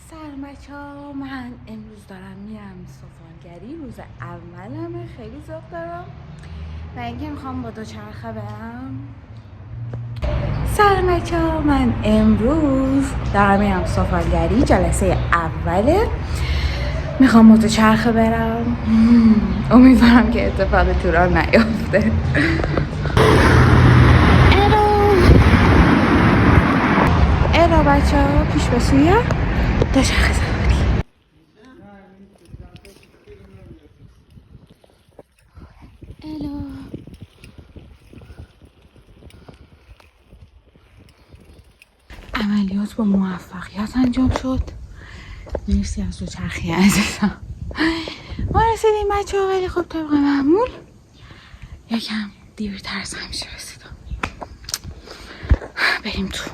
سلام بچه‌ها، من امروز دارم میرم سفالگری. روز اولمه، خیلی ذوق دارم و اینکه میخوام با دوچرخه برم. سلام بچه‌ها، من امروز دارم میرم سفالگری، جلسه اوله. میخوام با دوچرخه برم. امیدوارم که اتفاقی تو راه نیافته. الو بچه‌ها، پیش به سوی دوچرخه سواری. الو، عملیات با موفقیت انجام شد. مرسی از دوچرخه عزیزم. ما رسیدیم بچه ها، ولی خب طبق معمول یکم دیرتر از همیشه رسیدم. بریم تو.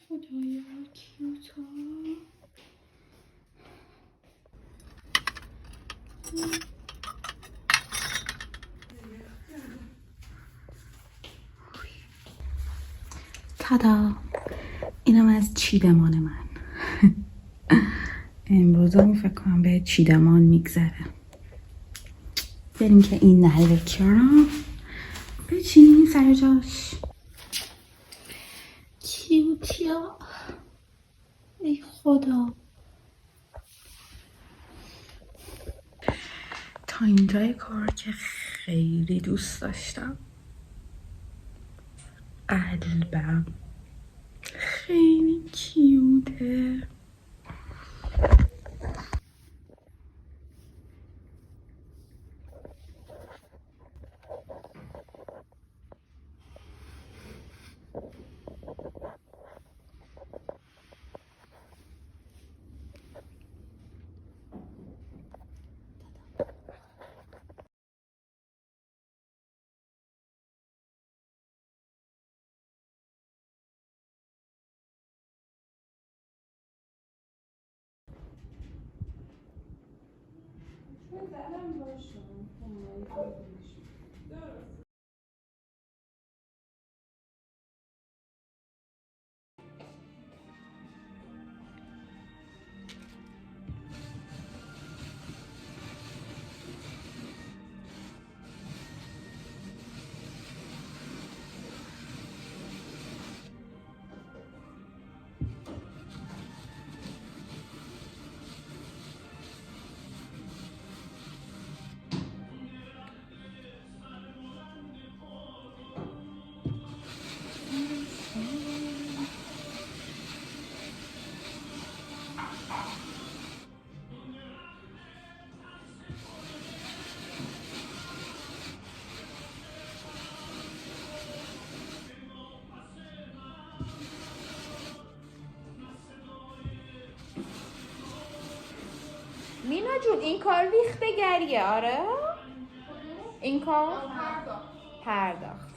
خدایا کیوتا. تادا، اینم از چیدمان من. امروز هم فکر کنم به چیدمان میگذره. بریم که این نلبکی رو بچینیم سر جاش. کیوتیا، ای خدا. تا اینجای کار که خیلی دوست داشتم. قلبم خیلی کیوته. مینا جون، این کار ریخته گریه. آره این کار پرداخت.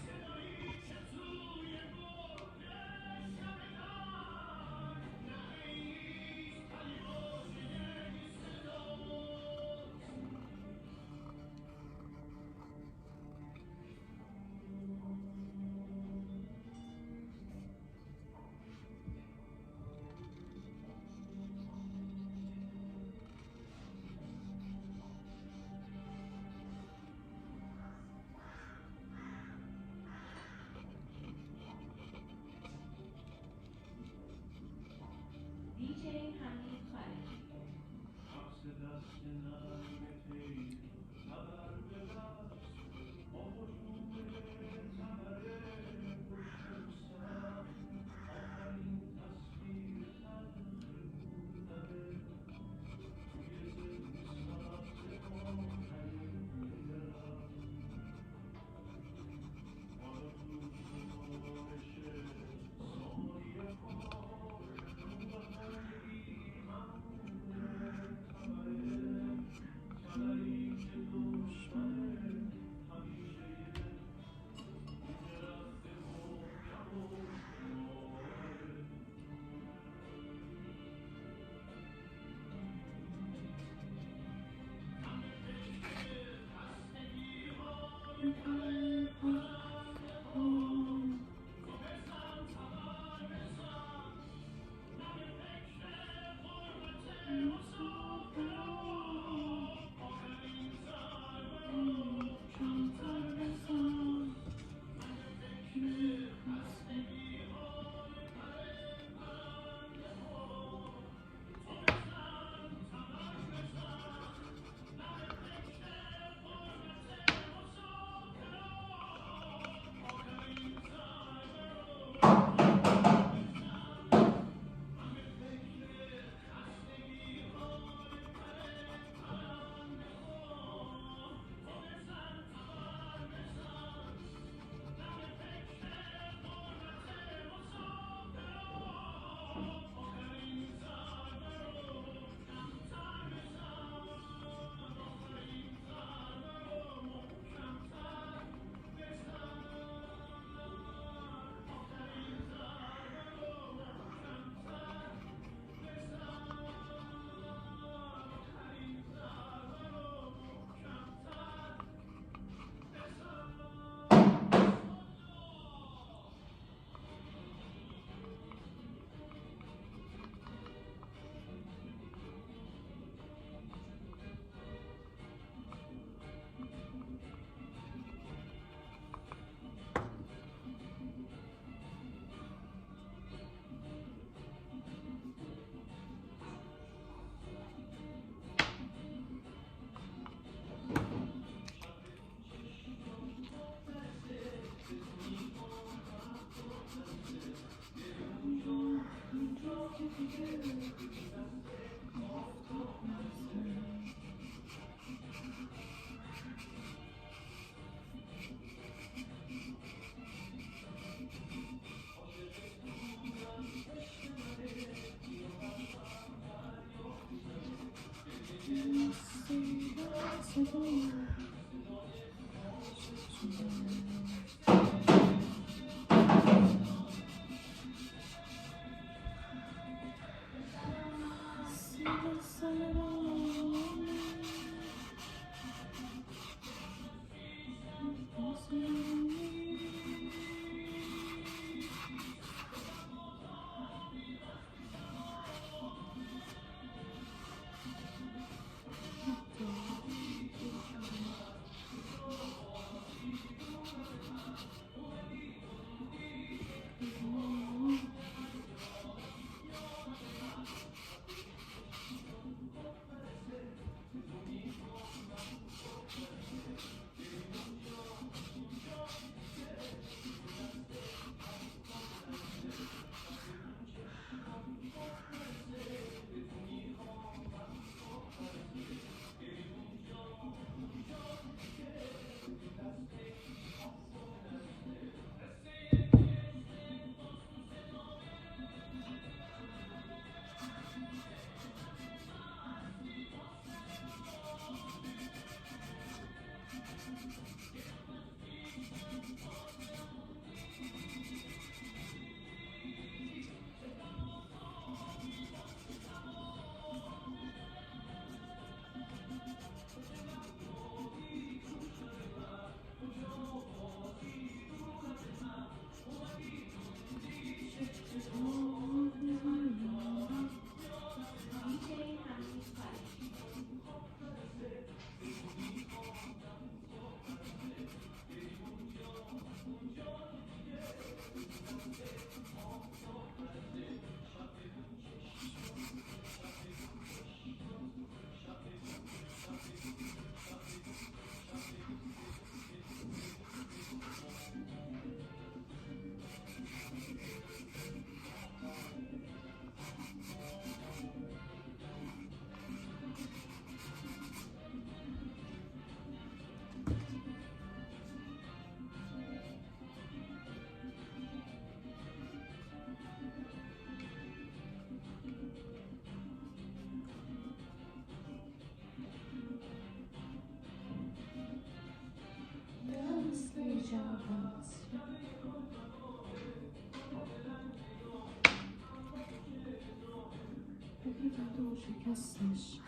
شکستش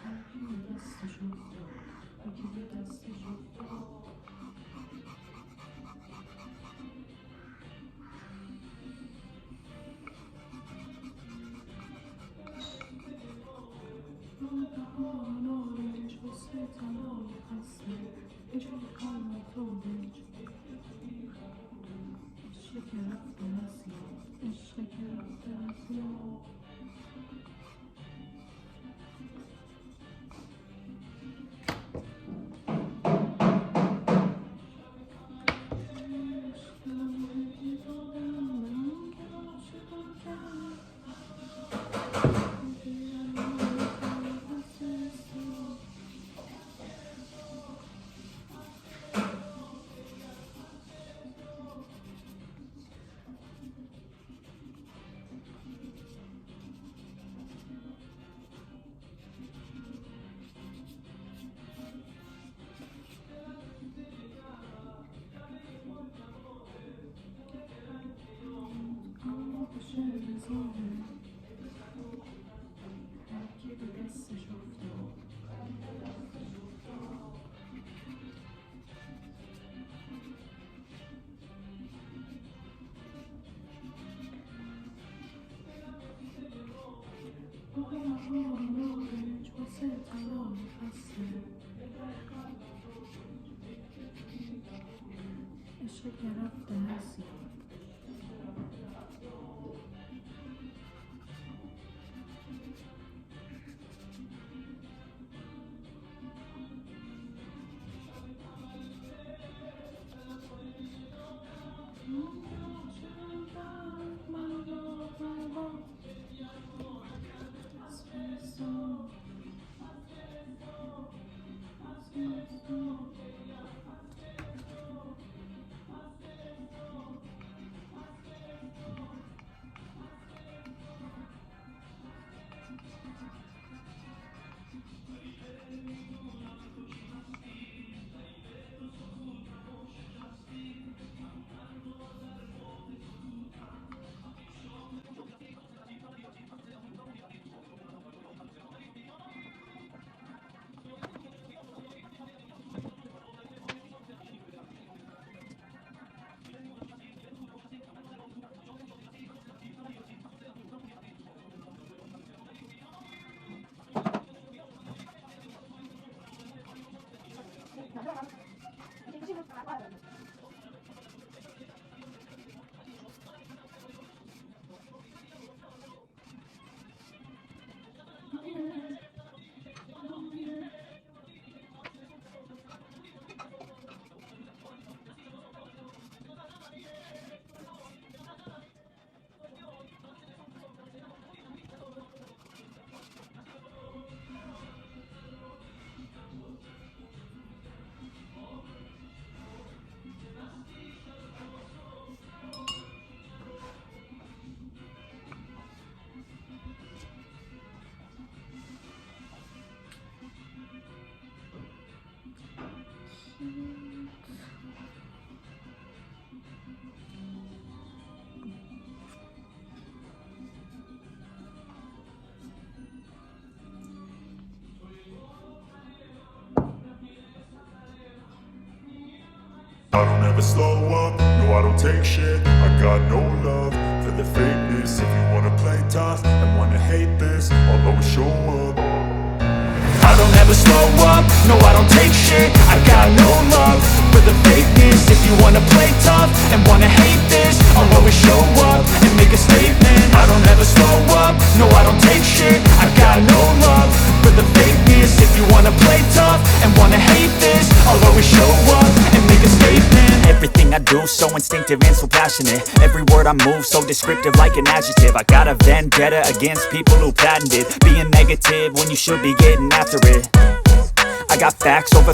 دستش دستش slow up, no I don't take shit. I got no love for the fakeness. If you wanna play tough and wanna hate this, I'll always show up. I don't ever slow up, no I don't take shit. I got no love for the fakeness. If you wanna play tough and wanna hate this, I'll always show up and make a statement. I don't ever slow up, no I don't take shit. I got no love for the fakeness. If you wanna play tough and wanna hate this, I'll always show up and make a statement. Everything I do so instinctive and so passionate. Every word I move so descriptive like an adjective. I got a vendetta against people who patented being negative when you should be getting after it. I got facts over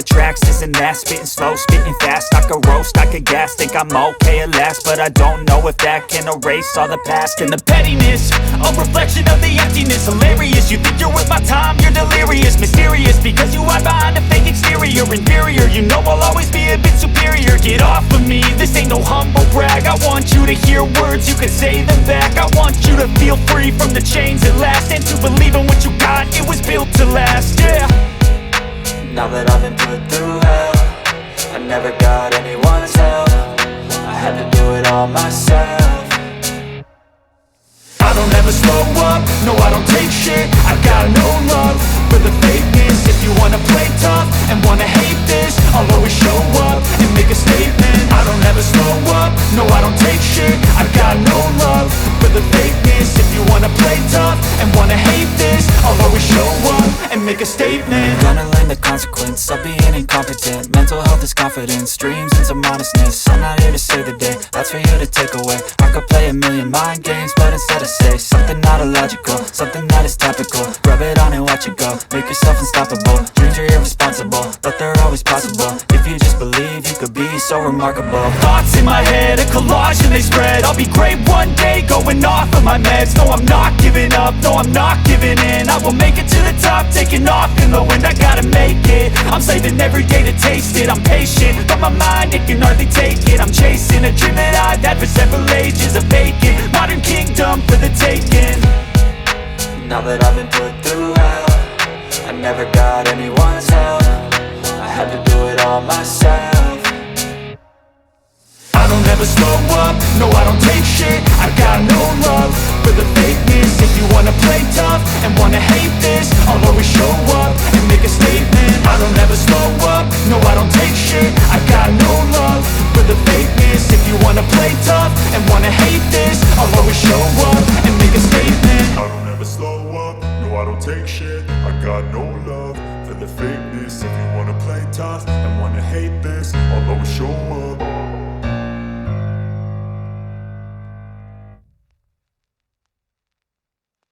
tracks, this and that. Spitting slow, spitting fast, I could roast, I could gas. Think I'm okay at last, but I don't know if that can erase all the past. And the pettiness, a reflection of the emptiness. Hilarious, you think you're worth my time, you're delirious. Mysterious, because you hide behind a fake exterior. Inferior, you know I'll always be a bit superior. Get off of me, this ain't no humble brag. I want you to hear words, you can say them back. I want you to feel free from the chains at last, and to believe in what you got, it was built to last, yeah. Now that I've been put through hell, I never got anyone's help. I had to do it all myself. I don't ever slow up, no I don't take shit. I got no love for the fakeness. If you wanna play tough and wanna hate this, I'll always show up and make a statement. I don't ever slow up, no I don't take shit. I got no love for the fakeness. If you wanna play tough and wanna hate this, I'll always show up and make a statement. Gonna learn the consequence of being incompetent. Mental health is confidence, dreams and some honestness. I'm not here to save the day, that's for you to take away. I could play a million mind games, but instead I say something not illogical, something that is topical. Rub it on and watch it go, make yourself unstoppable. Dreams are irresponsible, but they're always possible. If you just believe, you could be so remarkable. Thoughts in my head, a collage and they spread. I'll be great one day, going off of my meds. No, I'm not giving up, no, I'm not giving in. I will make it to the top, taking off in the wind. I gotta make it, I'm saving every day to taste it. I'm patient, but my mind, it can hardly take it. I'm chasing a dream that I've had for several ages. A vacant, modern kingdom for the taking. Now that I've been put through hell, I never got anyone's help. I had to do it all myself. I don't ever slow up, no I don't take shit. I got no love for the fakeness. If you wanna play tough and wanna hate this, I'll always show up and make a statement. I don't ever slow up, no I don't take shit. I got no love for the fakeness. If you wanna play tough and wanna hate this, I'll always show up and make a statement. I don't ever slow up, no I don't take shit. I got no love for the fakeness. If you wanna play tough and wanna hate this,